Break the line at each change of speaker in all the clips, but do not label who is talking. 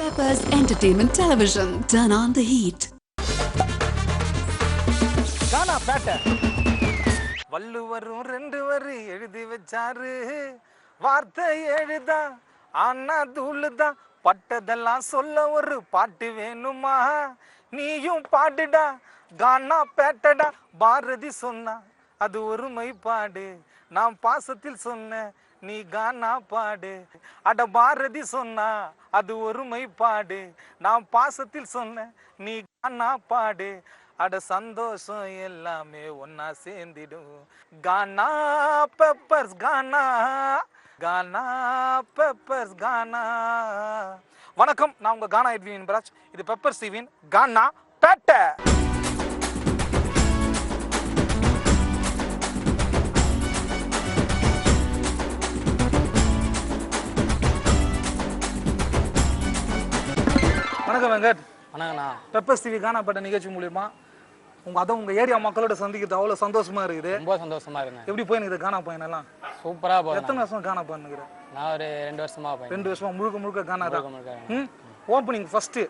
Peppers Entertainment Television. Turn on the heat.
கானா பேட்ட வள்ளுவரும் 2 வரி எழுதி வச்சாரு. வார்த்தை எழுதா ஆனா தூளுதான். பட்டதெல்லாம் சொல்ல ஒரு பாட்டு வேணுமா? நீயும் பாடுடா கானா பேட்டடா. பாரதி சொன்னா அது ஒரு மைப்பாடு. நான் பாசத்தில் சொன்ன நீ கானா பாடு. அட பாரதி சொன்னா அது ஒரு மைப்பாடு. நான் பாசத்தில் சொன்ன நீ கானா பாடு. அட சந்தோஷம் எல்லாமே ஒன்னா சேர்ந்திடும். கானா பெப்பர்ஸ் கானா, கானா பெப்பர்ஸ் கானா. வணக்கம், நான் உங்க கானா எட்வின் பராஜ். இது பெப்பர் சிவின் கானா பேட்ட. வணக்கம் வெங்கட்.
வணக்கண்ணா.
பெப்பர் டிவி கானா பேட்ட நிகழ்ச்சி மூலியமா உங்க ஏரியா மக்களோட சந்திக்கிறது அவ்வளவு சந்தோஷமா இருக்குது.
ரொம்ப சந்தோஷமா இருக்கு.
எப்படி போயினுக்குது கானா பயணம்?
சூப்பரா போகுது.
எத்தனை வருஷம் கானா பண்ணுகிற?
நான் ஒரு 2 வருஷமா போய்.
2 வருஷமா முழுக்க கானா தான். ஓப்பனிங் ஃபர்ஸ்ட்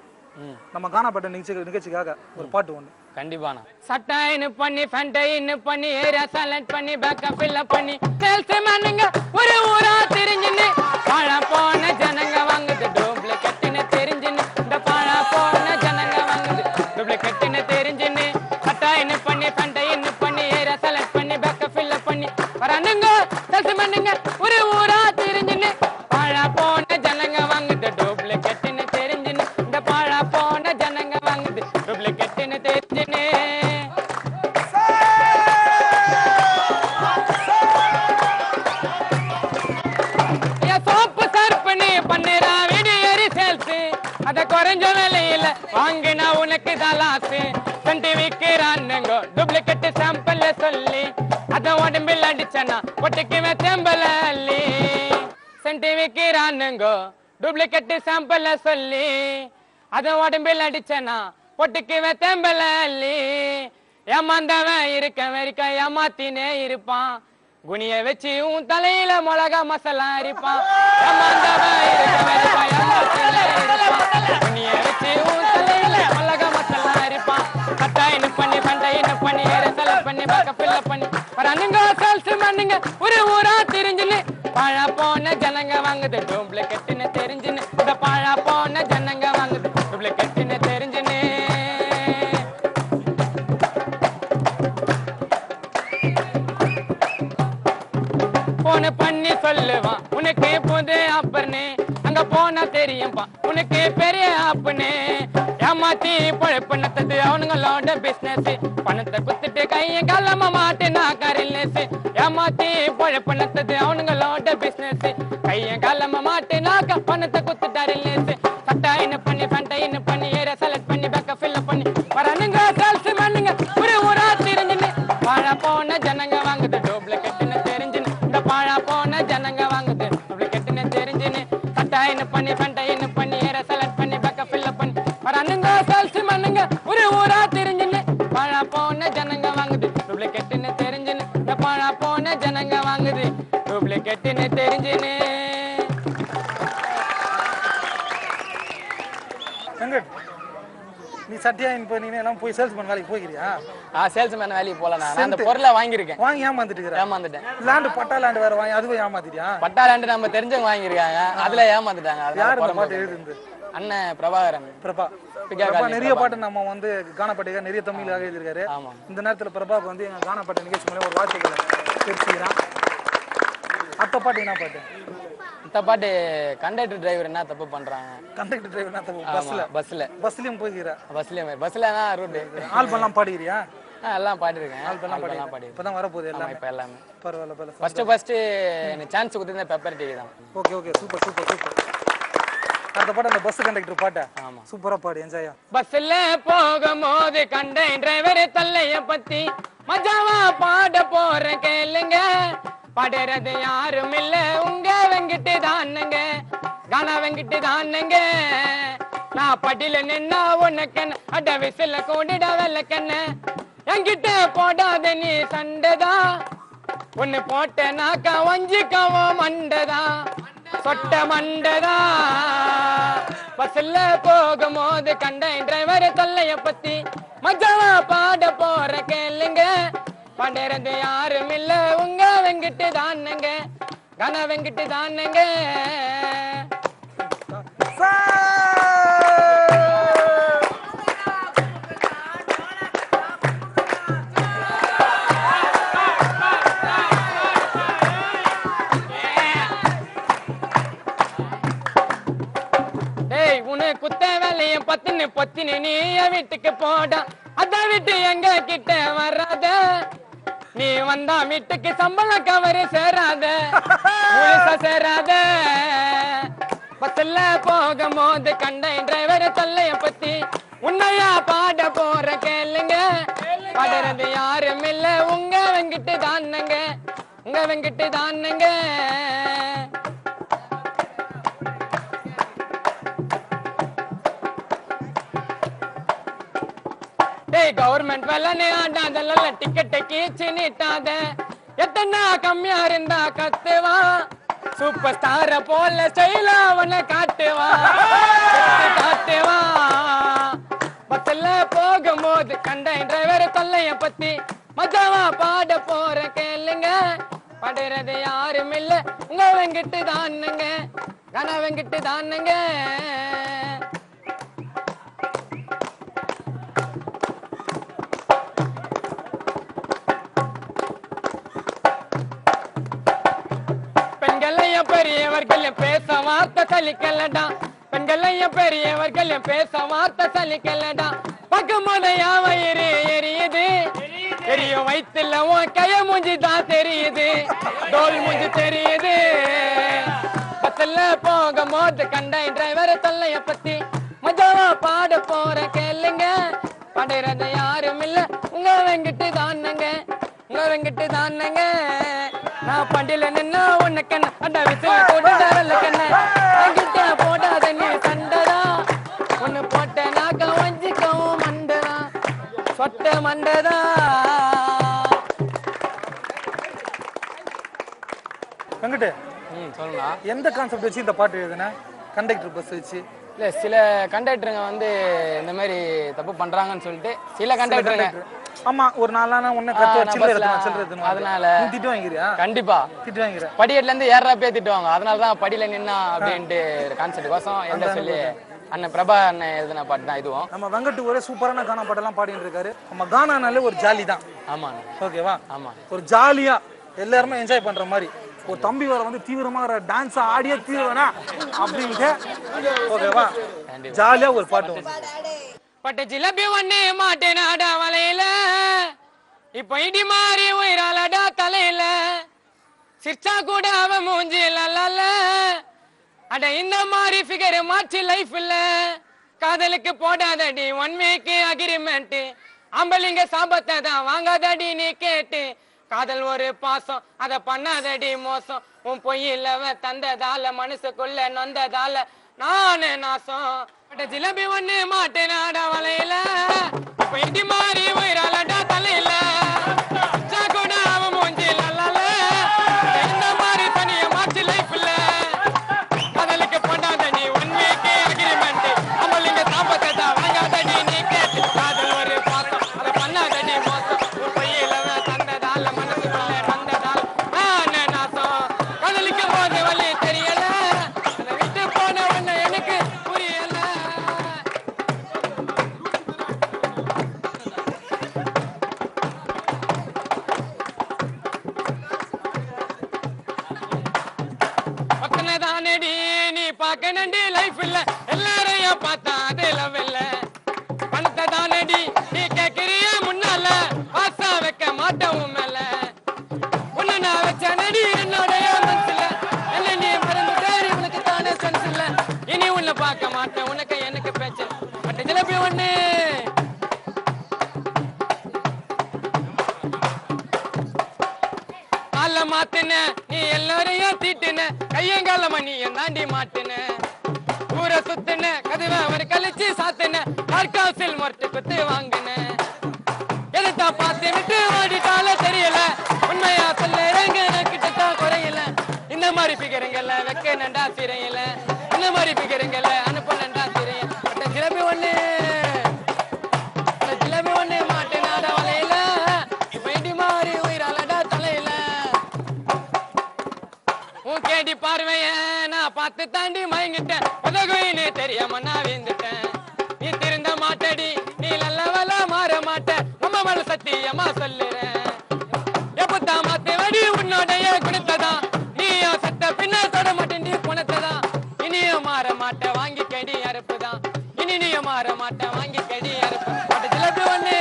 நம்ம கானா பேட்ட நிகழ்ச்சிக்காக ஒரு பாட்டு ஒன்று.
கண்டிப்பாண்ணா. சட்டைன்னு பண்ணி ஃபேண்டைன்னு பண்ணி ஏரியா செலக்ட் பண்ணி பேக்கப் ஃபில் பண்ணி சேல்ஸ் மேனுங்க ஒரு ஊரா தெரிஞ்சுன்னு பாழா போன ஜனங்க வாங்குது டூப்ளிகேட்னு தெரிஞ்சுன்னு. இந்த பாழா போன ஜனங்க வாங்குது டூப்ளிகேட்னு தெரிஞ்சுன்னு. சட்டைன்னு பண்ணி ஃபேண்டைன்னு பண்ணி ஏரியா செலக்ட் பண்ணி பேக்கப் ஃபில் பண்ணி வரானுங்க சேல்ஸ் மேனுங்க ஒரு ஊரா தெரிஞ்சுன்னு பாழா போன ஜனங்க வாங்குது டூப்ளிகேட்னு தெரிஞ்சுன்னு. இந்த பாழா போன ஜனங்க வாங்குது டூப்ளிகேட்னு தெரிஞ்சுன்னு. சோப்பு சர்ப்பனி பண்ணுறா வீடியோ சேல்ஸ். அத குறைஞ்ச விலையில வாங்கினா உனக்கு தான் லாஸ். சென்டி விற்கிறானுங்க டூப்ளிகேட் சாம்பிள் சொல்லி அத உடம்பில் அடிச்சனா ஒட்டிக்குவே தேம்பல அள்ளி. சென்டி விற்கிறானுங்க டூப்ளிகேட் சாம்பிள் சொல்லி அத உடம்பில் அடிச்சனா ஒட்டிக்குவே தேம்பல அள்ளி. ஏமாந்தவன் இருக்க வரைக்க ஏமாத்தினே இருப்பான். குனிய வச்சு உன் தலையில மிளகா மசாலா அரிப்பான். ஏமாந்தவன் இருக்க வரைக்க ஏமாத்தினே இருப்பான். குனிய வச்சு உன் தலையில மிளகா மசாலா அரிப்பான். கட்டாயின்னு பண்ணி பண்டையின்னு பண்ணி செலக்ட் பண்ணி பேக்க ஃபில் பண்ணி வரானுங்க சேல்ஸ் மேனுங்க ஒரு ஊரா தெரிஞ்சுன்னு. பாழா போன ஜனங்க வாங்குது டூப்ளிகேட்னு தெரிஞ்சுன்னு. இந்த பாழா போன ஜனங்க வாங்குது டூப்ளிகேட்னு தெரிஞ்சுன்னு. போன பண்ணி சொல்லுவான் உனக்கு புது ஆப்பர்னு. அங்க போனா தெரியும்பா உனக்கு பெரிய ஆப்புன்னு. ஏமாத்தி பொழப்பு நத்தது அவனுங்களோட பிசினஸ். பணத்தை குத்துட்டு கையை காலமா மாட்டினா கரில்னஸ். ஏமாத்தி பொழப்பு நத்தது அவனுங்களோட பிசினஸ். கையை காலமா மாட்டினாக்க பணத்தை குத்துட்டாரில்னஸ். சட்டைன்னு பண்ணி ஃபேண்டைன்னு பண்ணி ஏரியா செலக்ட் பண்ணி பேக்க ஃபில் பண்ணி வரானுங்க சேல்ஸ் மேனுங்க ஒரு ஊரா தெரிஞ்சுன்னு. வாழ போன ஜனங்க வாங்குது டூப்ளிகேட்னு தெரிஞ்சுன்னு. இந்த பாழா போன ஜனங்க வாங்குது டூப்ளிகேட்னு தெரிஞ்சுன்னு. சட்டைன்னு பண்ணி ஃபேண்டைன்னு பண்ணி ஏரியா செலக்ட் பண்ணி பேக்க ஃபில் பண்ணி வரானுங்க சேல்ஸ் மேனுங்க ஒரு ஊரா தெரிஞ்சுன்னு. பாழா போன ஜனங்க வாங்குது டூப்ளிகேட்னு தெரிஞ்சுன்னு. இந்த பாழா போன ஜனங்க வாங்குது டூப்ளிகேட்னு தெரிஞ்சுன்னு.
நீ சட்டியா இப்போ நீ எல்லாம் போய் சேல்ஸ் பண்ண வேலைக்கு போய்க்கிறியா?
சேல்ஸ்மேன் வேலைக்கு போல. நான் அந்த பொருளை வாங்கியிருக்கேன்.
வாங்கி ஏமாந்துட்டு
ஏமாந்துட்டேன்.
லேண்டு பட்டா லேண்டு வேற வாங்கி அதுவும் ஏமாத்திட்டியா?
பட்டா லேண்டு நம்ம தெரிஞ்சவங்க வாங்கியிருக்காங்க, அதுல ஏமாந்துட்டாங்க.
யாரு இந்த பாட்டு எழுதுந்து?
அண்ணன் பிரபாகரன்.
பிரபா நிறைய பாட்டு நம்ம வந்து கானாப்பேட்டைக்கு நிறைய தமிழாக எழுதியிருக்காரு. இந்த நேரத்தில் பிரபாவுக்கு வந்து எங்க கானாப்பேட்டை நிகழ்ச்சி மூலம் ஒரு வாழ்த்துக்களை தெரிவிச்சுக்கிறான். அடுத்த பாட்டு என்ன பாட்டு?
இந்த பாட்டு கண்டக்டர் டிரைவர் என்ன தப்பு பண்றாங்க?
கண்டக்டர் டிரைவர் என்ன தப்பு? பஸ்லயும் போய்க்கிறா?
பஸ்ல ரூட்
ஆல்பம்லாம் பாடிக்கிறியா?
எல்லாம் பாடிருக்கேன்.
ஆல்பம்லாம் பாடி இப்பதான் வரப்போகுது எல்லாம்.
இப்ப எல்லாமே
பரவாயில்ல.
ஃபர்ஸ்ட் எனக்கு சான்ஸ் கொடுத்தது பெப்பர் டிவி தான்.
Okay super. அந்த பாட்டு அந்த பஸ் கண்டக்டர் பாட்டு சூப்பரா பாடு, என்ஜாயா.
பஸ்ல போகும்போது கண்டக்டர் டிரைவர் தல்லைய பத்தி மஜாவா பாட போற கேளுங்க. பாடுறது யாரும் இல்ல உங்க வெங்கிட்டு தானுங்க. கானா வெங்கிட்டு தானுங்க. நான் படியில நின்னா உனக்கு அட விசில கூடிட வெள்ளக்கண்ண. என்கிட்ட போடாத நீ சண்டைதா. ஒன்னு போட்டனாக்கா வஞ்சிக்கவும் மண்டதா. சொட்ட மண்டதா பஸ்ல போகும் போது கண்டேன் டிரைவர் தொல்லைய பத்தி மஜாவா பாட போற கேளுங்க பாடுறது யாரும் இல்ல உங்க வெங்கிட்டு தானுங்க கன வெங்கிட்டு தானுங்க குத்த வேலையும் பத்தினு பொத்தினு நீ வீட்டுக்கு போட அத விட்டு எங்க கிட்ட வராத நீ வந்தா வீட்டுக்கு சம்பள கவரு சேராத சேராத பஸ்ல போகும் போது கண்டேன் டிரைவர் தொல்லைய பத்தி உன்னையா பாட போற கேளுங்க பாடுறது யாரும் இல்ல உங்க வெங்கிட்டு தானுங்க உங்க வெங்கிட்டு தானுங்க கவர்மெண்ட் வேலை ஆடாதல்ல டிக்கெட்டை கீச்சு நீட்டாத எத்தனை கம்மியா இருந்தா கத்துவா சூப்பர் ஸ்டார போல ஸ்டைலா அவனை காட்டுவா காட்டுவா பஸ்ல போகும்போது கண்டேன் டிரைவர் தொல்லைய பத்தி மஜாவா பாட போற கேளுங்க பாடுறது யாரும் இல்ல உங்க வெங்கிட்டு தானுங்க கன வெங்கிட்டு தானுங்க பெரியவர்கள் பேச வார்த்தை சலிக்கலடா பெண்களையும் பெரியவர்கள் பேச வார்த்தை சலிக்கலடா பக்கம்போது வயிறு எரியுது எரியும் வயிற்றுல உன் கைய மூஞ்சி தான் தெரியுது தோல் மூஞ்சி தெரியுது பஸ்ல போகும் போது கண்டேன் டிரைவர் தொல்லைய பத்தி மஜாவா பாட போற கேளுங்க பாடுறது யாரும் இல்ல உங்க வெங்கிட்டு தானுங்க உங்க வெங்கிட்டு தானுங்க நான் பண்டில நின்னா உன்ன கண்ண அட விசில போட்டு தரல கண்ண அங்கிட்ட போடாத நீ சண்டடா ஒன்னு போட்ட நாக்க வஞ்சிக்கவும் மண்டடா சொட்ட மண்டடா
வெங்கட்
சொல்லுங்க
எந்த கான்செப்ட் வச்சு இந்த பாட்டு எழுதுன கண்டக்டர் பஸ் வச்சு
இல்ல சில கண்டக்டருங்க வந்து இந்த மாதிரி தப்பு பண்றாங்கன்னு சொல்லிட்டு சில கண்டக்டருங்க
ஆமா ஒரு நாளான உன்ன கத்து சில்லறது
அதனால
திட்டு வாங்கிறியா
கண்டிப்பா
திட்டு வாங்கிற
படியட்ல இருந்து ஏறப்பே திட்டுவாங்க அதனால தான் படியில நின்னா அப்படின்ட்டு கான்செப்ட் கோசம் எந்த சொல்லி அண்ணன் பிரபா அண்ணன் எழுதின பாட்டு தான் இதுவும்
நம்ம வெங்கட் ஒரே சூப்பரான கானா பாட்டெல்லாம் பாடிட்டு இருக்காரு நம்ம கானானாலே ஒரு ஜாலி தான்
ஆமா
ஓகேவா
ஆமா
ஒரு ஜாலியா எல்லாருமே என்ஜாய் பண்ற மாதிரி ஒரு தம்பி வர வந்து தீவிரமா டான்ஸ் ஆடியே தீவிரனா அப்படின்ட்டு ஓகேவா ஜாலியா ஒரு பாட்டு
பட்டு ஜிலபி ஒண்ணு மாட்டேனாடா வலையில இப்ப இடி மாறி உயிராலடா தலையில சிரிச்சா கூட அவ மூஞ்சி லல்ல அட இந்த மாதிரி ஃபிகர் மாற்றி லைஃப் இல்ல காதலுக்கு போடாதடி ஒன் வீக் அக்ரிமெண்ட் அம்பலிங்க சாபத்தை தான் வாங்காதடி நீ கேட்டு காதல் ஒரு பாசம் அத பண்ணாதடி மோசம் உன் பொய்யில்லவ தந்ததால மனசுக்குள்ள நொந்ததால நானே நாசம் ஜிலபி ஒண்ணு மாட்டேனாடா வலையில இப்ப இடி மாறி உயிராலடா தலையில கூட அவ மூஞ்சி லல்ல இந்த மாதிரி தனிய மாற்றி லைஃப் இல்ல காதலுக்கு போடாதடி ஒன் வீக் அக்ரிமெண்ட் அம்பலிங்க சாபத்தை தான் வாங்காதடி நீ கேட்டு காதல் ஒரு பாசம் அத பண்ணாதடி மோசம் உன் பொய்யில்லவ தந்ததால மனசுக்குள்ள நொந்ததால நானே நாசம் காதலிக்கும் போது வழி தெரியல அதை விட்டு போன உன்னை எனக்கு புரியல பக்கனதானடி நீ பார்க்கணுண்டி லைஃப் இல்ல எல்லாரையும் பார்த்தா அது லவ் இல்ல பணத்தை தானடி நீ கேட்கிறிய முன்னால ஆசா வைக்க மாட்டவும் மேல உன்னை நான் வச்ச நடி என்னுடைய மனசுல என்ன நீ மறந்துட்டே உனக்கு தானே சென்ஸ் இல்ல இனி உன்னை பார்க்க மாட்டேன் உனக்கு எனக்கு பேச்சு பட்டு ஜிலபி ஒண்ணு கால மாத்தின நீ எல்லாரையும் தீட்டுன கையங்கால மணியும் தாண்டி மாட்டுன ஊரை சுத்துன கதவை அவர் கழிச்சு சாத்துன கார்காசில் மொரட்டு குத்து வாங்கின எதுத்தா பார்த்து விட்டு ஓடிட்டால தெரியல உண்மையா சொல்ல கிட்டத்தான் குறையல இந்த மாதிரி பிகருங்கெல்லாம் வைக்க நண்டா சிறையில இந்த மாதிரி பிக்கிறீங்கள அனுப்ப நண்டா சிறைய ஜிலேபி ஒண்ணு ஜிலேபி ஒண்ணு மாட்டு நாட வலையில வெடி மாறி உயிராலடா தலையில உன் கேடி பார்வைய நான் பார்த்து தாண்டி மயங்கிட்டேன் உதகுயின்னு தெரியாம நான் வீந்துட்டேன் நீ திருந்த மாட்டடி நீ நல்லவள மாற மாட்ட நம்ம மேல சத்தியமா சொல்லுறேன் எப்பத்தா மாத்து வடி உன்னோடைய குணத்ததா நீயோ சட்ட பின்ன தொட மாட்டேன் நீ குணத்ததா இனியும் மாற மாட்ட வாங்கி கடி அறுப்புதான் இனியும் மாற மாட்ட வாங்கி கடி அறுப்பு பட்டு ஜிலேபி ஒண்ணு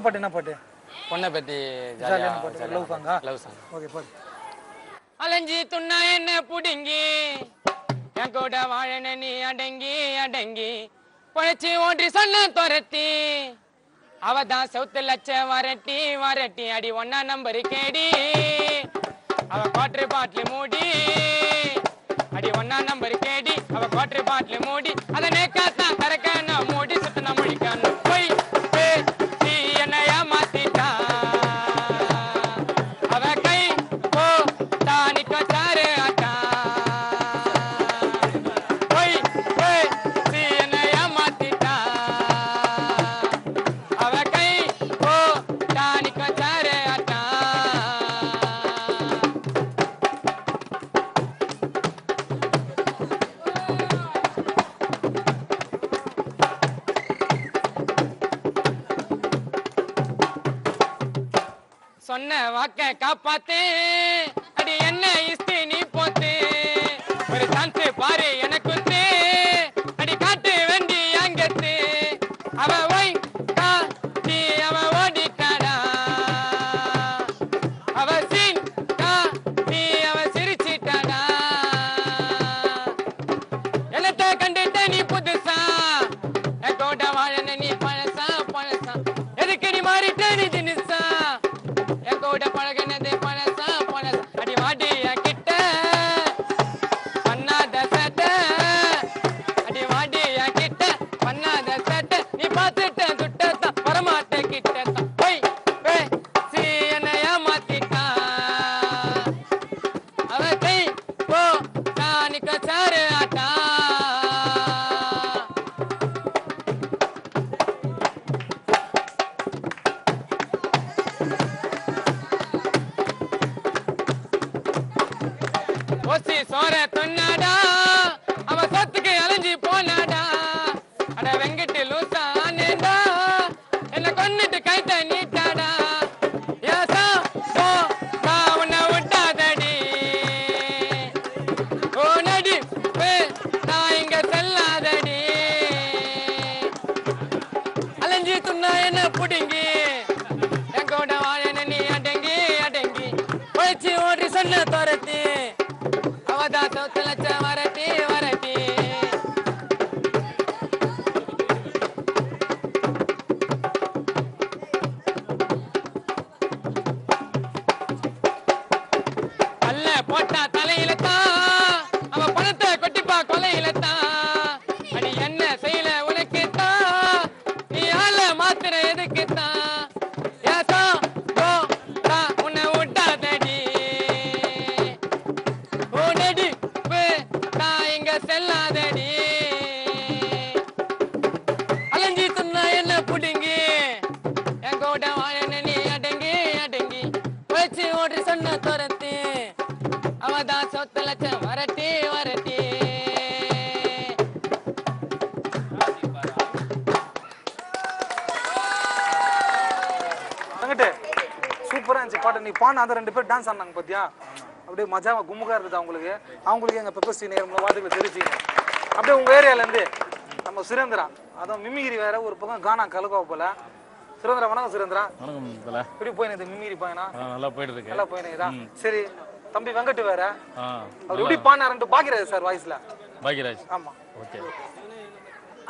பாட்டு என்ன பாட்டு
பொண்ணை பத்தி
லவ் சாங்கா
லவ் சாங்
ஓகே பாடு
அலைஞ்சி துண்ணா என்ன புடுங்கி என் கூட வாழன நீ அடங்கி அடங்கி பொழைச்சி ஓட்டி சொன்ன துரத்தி அவதான் சவுத்து லட்ச வரட்டி வரட்டி அடி ஒன்னா நம்பரு கேடி அவ குவாட்டர் பாட்டில் மூடி அடி ஒன்னா நம்பரு கேடி அவ குவாட்டர் பாட்டில் மூடி அதை நேக்காத்தான் கறக்கான மூடி சுத்தனா முடிக்கான போய் என்னையா மாத்திட்டா அவ கை போ தானிக்க சாரு ஆட்டா போய் என்னையா மாத்திட்டா அவ கை போ தானிக்க சாரு ஆட்டா சொன்ன வாக்க காப்பாத்து அடி என்ன இஸ்தி நீ போத்து ஒரு சான்ஸ் பாரு எனக்கு அடி காட்டு வேண்டி அங்கத்து அவ ஓய் கா நீ அவ ஓடிட்டாடா அவ சீன் கா நீ அவ சிரிச்சிட்டாடா என்னத்த கண்டுட்ட நீ புதுசா என் கோட வாழன நீ பழசா பழசா எதுக்கு நீ மாறிட்ட நீ தினிசா கூட பழகினது பழசா பழசா அடி வாடி கிட்ட பண்ணாத சேட்ட அடி வாடி கிட்ட பண்ணாத சேட்ட நீ பார்த்துட்ட சுட்டத்தான் வரமாட்ட கிட்டத்தான் போய் சி என்னையா மாத்திட்டா அவ கை போ தானிக்க சாரு ஆட்டா ஓசி சோர தொன்னாடா அவ சொத்துக்கு அலைஞ்சி போனாடா அட வெங்கட்டு லூசானேடா என்ன கொன்னுட்டு கைட்ட நீட்டாடா ஏசா போ நான் உன்னை விட்டாதடி ஓ நடி நான் இங்க செல்லாதடி அலைஞ்சி துண்ணா என்ன புடுங்கி என் கூட வாழன நீ அடங்கி அடங்கி போயிச்சு ஓடி சொன்ன துரத்தி அவதான் சவுத்து லட்ச வரட்டி வரட்டி கல்ல போட்டா தலையில தான் அவ பணத்தை கொட்டிப்பா கொலையில தான் அடி என்ன செய்யல உனக்கு தான் நீ ஆள மாத்திர எதுக்கு தான் ஏசா போ உன்னை விட்டாதடி ஓனடி நான் இங்க செல்லாதடி அலைஞ்சி துண்ணா என்ன புடுங்கி என் கூட வாழன நீ அடங்கி அடங்கி போயிச்சு ஓடி சொன்ன துரத்தி அவதான் சொத்து லட்சம் வரட்டி வரட்டி
சூப்பரா இருந்துச்சு பாட்டு நீ பாடு அந்த 2 பேர் டான்ஸ் ஆனாங்க பாத்தியா அப்படியே மஜாவா கும்முகா இருக்குது அவங்களுக்கு எங்க பெப்பர் சீனியர் வார்த்தைகளை தெரிவிச்சிங்க அப்படியே உங்க ஏரியால இருந்து நம்ம சுரேந்திரா அதான் மிமிகிரி வேற ஒரு பக்கம் கானா கலக்கா போல சுரேந்திரா வணக்கம் சுரேந்திரா
வணக்கம்
எப்படி போயினது மிமிகிரி பையனா
நல்லா போயிட்டு இருக்கு
நல்லா போயினதா சரி தம்பி வெங்கட் வேற அவர் எப்படி பாடினாருன்னு பாக்கிறாரு சார் வாய்ஸ்ல
பாக்யராஜ்
ஆமா
ஓகே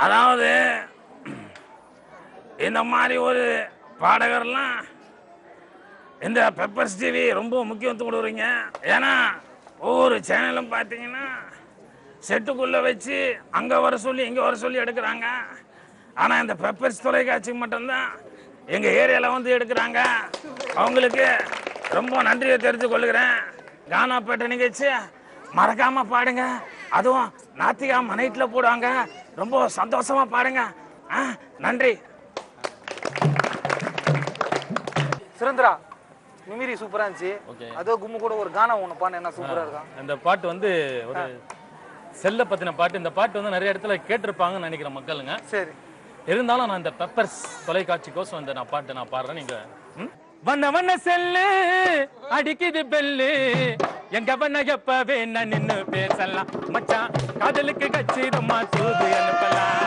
அதாவது இந்த மாதிரி ஒரு பாடகர்லாம் இந்த பெப்பர்ஸ் டிவி ரொம்ப முக்கியத்துவம் கொடுக்குறீங்க. ஏன்னா ஒவ்வொரு சேனலும் பார்த்தீங்கன்னா செட்டுக்குள்ளே வச்சு அங்கே வர சொல்லி இங்கே வர சொல்லி எடுக்கிறாங்க. ஆனால் இந்த பெப்பர்ஸ் தொலைக்காட்சி மட்டும்தான் எங்கள் ஏரியாவில் வந்து எடுக்கிறாங்க. அவங்களுக்கு ரொம்ப நன்றியை தெரிஞ்சு கொள்ளுகிறேன். கானாப்பேட்டை நிகழ்ச்சி மறக்காமல் பாடுங்க. அதுவும் ஞாயிற்றுக்கிழமை நைட்டில் போடுவாங்க. ரொம்ப சந்தோஷமாக பாடுங்க. நன்றி.
சுரேந்திரா, மிமிரி சூப்பரா இருந்துச்சு. அதோ கும்மு கூட ஒரு கானா ஒன்று பாடு, என்ன சூப்பரா இருக்கும்.
இந்த பாட்டு வந்து ஒரு செல்ல பத்தின பாட்டு. இந்த பாட்டு வந்து நிறைய இடத்துல கேட்டிருப்பாங்கன்னு நினைக்கிறேன் மக்களுங்க.
சரி,
இருந்தாலும் நான் இந்த பெப்பர்ஸ் தொலைக்காட்சிக்கோசம் இந்த பாட்டு நான் பாடுறேன். நீங்க வண்ண வண்ண செல்லு அடிக்குது பெல்லு, எங்க வண்ண எப்பவே நான் நின்னு பேசலாம். மச்சான் காதலுக்கு கச்சிதமா தூது அனுப்பலாம்.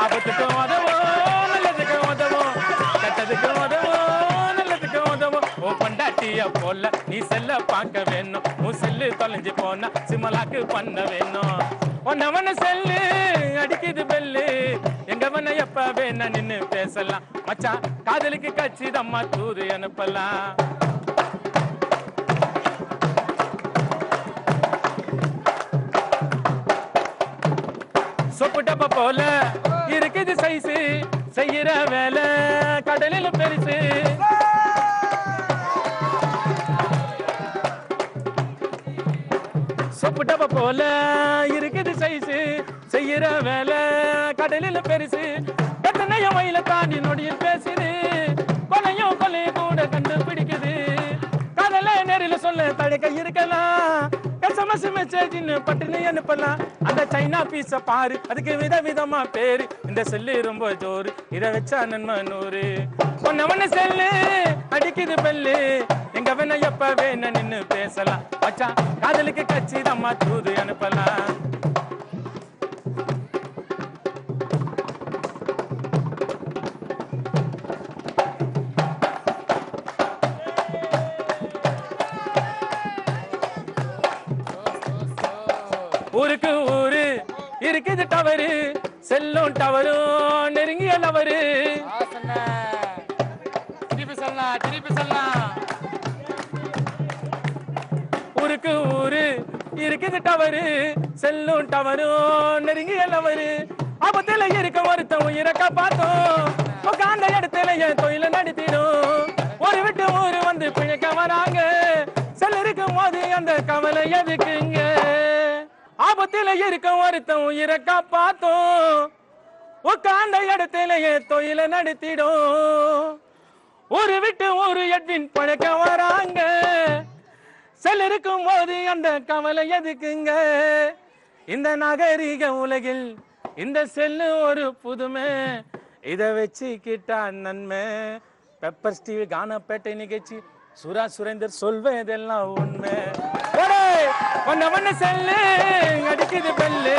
ஆபத்துக்கு உதவும், நல்லதுக்கு உதவும், கெட்டதுக்கு உதவும், நல்லதுக்கு உதவும். ஓ பொண்டாட்டிய போல நீ செல்ல பார்க்க வேணும். உன் செல்லு தொலைஞ்சு போனா சிமலாக்கு பண்ண வேணும். ஒன்னவன செல்லு அடிக்குது பெல்லு, எங்கவன எப்பவே நான் நின்னு பேசலாம். மச்சான் காதலுக்கு கச்சிதம்மா தூது அனுப்பலாம். சொப்பு டப்பா போல இருக்குது சைஸு, செய்யற வேலை கடலில் பெருசு. சொப்பு டப்பா போல இருக்குது சைஸு, செய்யற வேலை கடலில் பெருசு. எத்தனையோ வயல தாண்டி நொடியில் பேசுது, கொலையும் கொலையை கூட கண்டுபிடிக்குது. காதல நேரில் சொல்ல தடுக்க இருக்கலாம், எஸ்எம்எஸ் மெசேஜ்னு பட்டுன்னு அனுப்பலாம். அந்த சைனா பீஸ பாரு, அதுக்கு விதவிதமா பேரு. இந்த செல்லு ரொம்ப ஜோரு, இதை வச்சா நன்மை நூறு. ஒன்னவன செல்லு அடிக்குது பெல்லு, எங்க வேணா எப்ப வேணா நின்னு பேசலாம். மச்சான் காதலுக்கு கச்சிதம்மா தூது அனுப்பலாம். ஊருக்கு ஊரு இருக்குது டவரு, செல்லும் டவரும் நெருங்கிய லவரு. திருப்பி சொல்லலாம், திருப்பி சொல்லலாம். ஊருக்கு ஊரு இருக்குது டவரு, செல்லும் டவரும் நெருங்கிய லவரு. ஆபத்துல இருக்க ஒருத்தன் உயிரை காப்பாத்தோம், உட்கார்ந்த இடத்துல என் தொழில நடத்திடும். ஒரு விட்டு ஊரு வந்து பிழைக்க வராங்க, செல் இருக்கும் போது அந்த கவலை எதுக்குங்க. ஆபத்துல இருக்க ஒருத்தன் உயிரை காப்பாத்தோம், உட்கார்ந்த இடத்துல என் தொழில நடத்திடும். ஒரு விட்டு ஒரு எட்வின் பழக்க வராங்க, செல் இருக்கும் போது அந்த கவலை எதுக்குங்க. இந்த நாகரீக உலகில் இந்த செல்லு ஒரு புதுமை, இதை வச்சுக்கிட்டா நன்மை. பெப்பர்ஸ் டிவி கானாப்பேட்டை நிகழ்ச்சி சுரா சுரேந்தர் சொல்வதெல்லாம் உண்மை. ஒன்ன செல்லு அடிக்குது பெல்லு,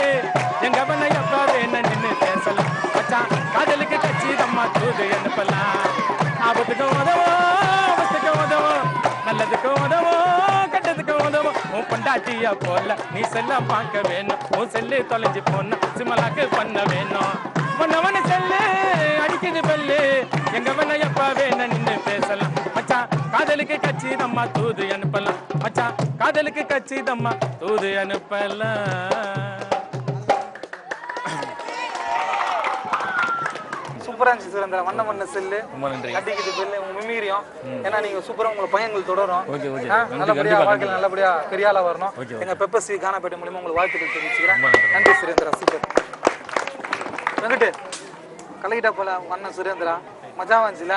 எங்க பண்ண எப்ப வேணா நின்னு பேசலாம். மச்சான் காதலுக்கு கச்சிதம்மா தூது அனுப்பலாம். ஆபத்துக்கு உதவும், ஆபத்துக்கு உதவும், நல்லதுக்கு உதவும், கெட்டதுக்கு உதவும். உன் பொண்டாட்டியா போல நீ செல்ல பார்க்க வேணும். உன் செல்லு தொலைஞ்சு போன சிமலாக்கு பண்ண வேணும். ஒன்னவன செல்லு அடிக்குது பெல்லு, எங்க வேணா எப்ப வேணா நின்னு பேசலாம். மச்சான் காதலுக்கு கச்சிதம்மா தூது அனுப்பலாம். மச்சான் காதலுக்கு கச்சிதம்மா தூது அனுப்பலாம்.
சூப்பரா இருந்துச்சு சுரேந்திரா. வண்ண வண்ண செல்லு அடிக்குது பெல்லு, உங்க மிமிரியும். ஏன்னா நீங்க சூப்பரா உங்க பையன்கள் தொடரும். நல்லபடியா வாழ்க்கையில் நல்லபடியா பெரிய ஆளா வரணும். எங்க பெப்பர்ஸ் டிவி கானாப்பேட்டை மூலமா உங்களுக்கு வாழ்த்துக்கள் தெரிவிச்சுக்கிறேன். நன்றி சுரேந்திரா, சூப்பர். வெங்கட்டு கலகிட்டா போல அண்ணன் சுரேந்திரா மஜா வந்துச்சுல,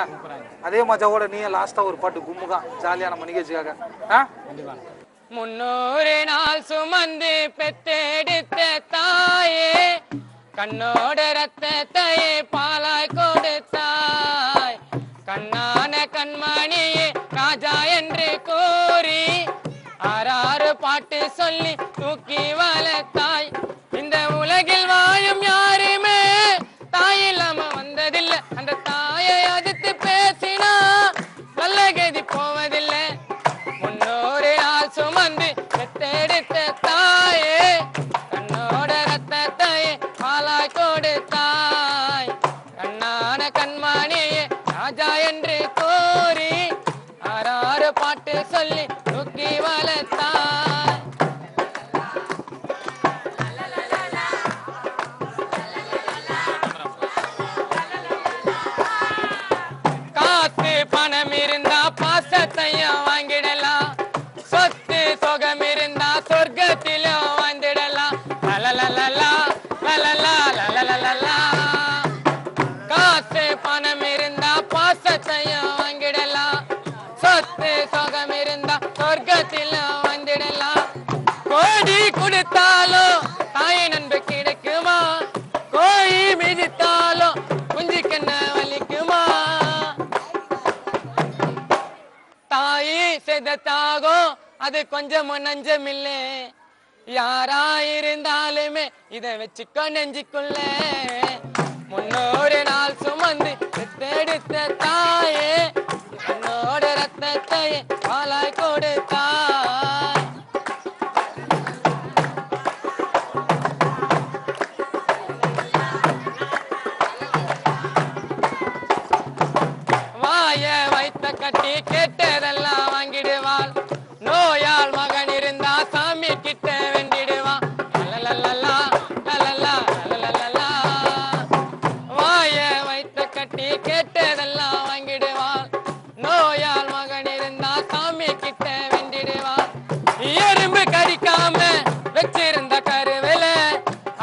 அதே மஜாவோட நீ லாஸ்டா ஒரு பாட்டு கும்முதான் ஜாலியா நம்ம நிகழ்ச்சிக்காக.
300 நாள் சுமந்து பெத்தெடுத்த தாயே, கண்ணோட ரத்தத்தை பாலாய் கொடுத்தாய். கண்ணான கண்மணியே ராஜா என்று கூறி 6 பாட்டு சொல்லி தூக்கி வளர்த்தாய். இந்த உலகில் வாழும் யாருமே தாய் இல்லாம வந்ததில்லை. அந்த தாயை அதிர்த்து பேசினா நல்ல கதி போவதில்லை. 300 நாள் சுமந்து பெத்தெடுத்த தாயே, கண்ணோட ரத்தத்தை பாலாய் கொடுத்தாய். கண்ணான கண்மணியே ராஜா என்று கூறி 6 செத தாகம் அது கொஞ்சம் நஞ்சமில்லை யாரா இருந்தாலுமே இத வச்சுக்கோ நெஞ்சுக்குள்ள முன்னோரு நாள் சுமந்து பெத்தெடுத்த தாயே என்னோட ரத்தத்தை பாலாய் கொடுத்தாய் வாய வைத்த கட்டி கேட்டதெல்லாம் வாங்கிடுவாள் நோயால் மகன் இருந்தா சாமி கிட்ட வேண்டிடுவான் லலலலலா, லலலா, லலலலலா. வாய வைத்த கட்டி கேட்டதெல்லாம் வாங்கிடுவாள் நோயால் மகன் இருந்தா சாமி கிட்ட வேண்டிடுவான் எறும்பு கடிக்காம வச்சிருந்த கருவில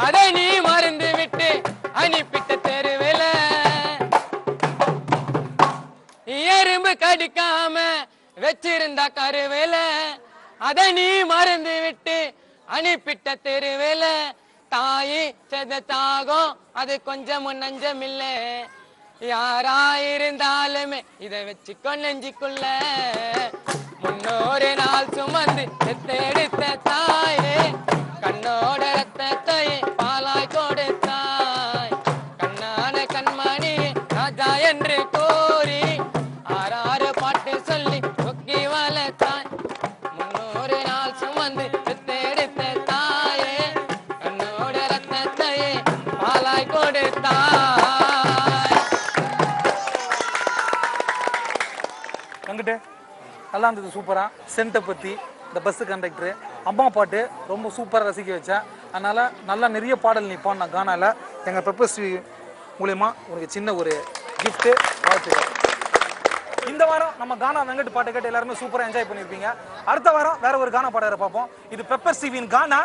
அதை நீ மறந்து விட்டு அனுப்பிட்ட தெருவில எறும்பு கடிக்காம வச்சிருந்த கருவில அதை நீ மறந்து விட்டு அனுப்பிட்ட தெருவில தாயி செத தாகம் அது கொஞ்சம் நஞ்சமில்ல யாரா இருந்தாலுமே இதை வச்சுக்கோ நெஞ்சுக்குள்ள முன்னோரு நாள் சுமந்து எடுத்த தாயே கண்ணோட ரத்தத்தை பாலாய் கொடுத்தாய் கண்ணான கண்மணி ராஜா என்று கோரி ஆறாறு பாட்டு சொல்லி கொக்கி வளர்த்தாய் முன்னோரு நாள் சுமந்து எடுத்த தாயே கண்ணோட ரத்தத்தை பாலாய் கொடுத்தாய்
அங்கிட்டு நல்லா இருந்தது சூப்பரா சென்ட்டை பற்றி இந்த பஸ்ஸு கண்டக்டரு அம்மா பாட்டு ரொம்ப சூப்பராக ரசிக்க வச்சேன் அதனால் நல்லா நிறைய பாடல் நீ பாடின கானால எங்கள் பெப்பர் ஸ்ரீ மூலயமா உனக்கு சின்ன ஒரு கிஃப்ட்டு வாழ்த்துக்கள். இந்த வாரம் நம்ம கானா வெங்கட் பாட்டு கேட்டு எல்லாருமே சூப்பராக என்ஜாய் பண்ணியிருப்பீங்க. அடுத்த வாரம் வேற ஒரு கானா பாடகரை பார்ப்போம். இது பெப்பர் ஸ்ரீவின் கானா.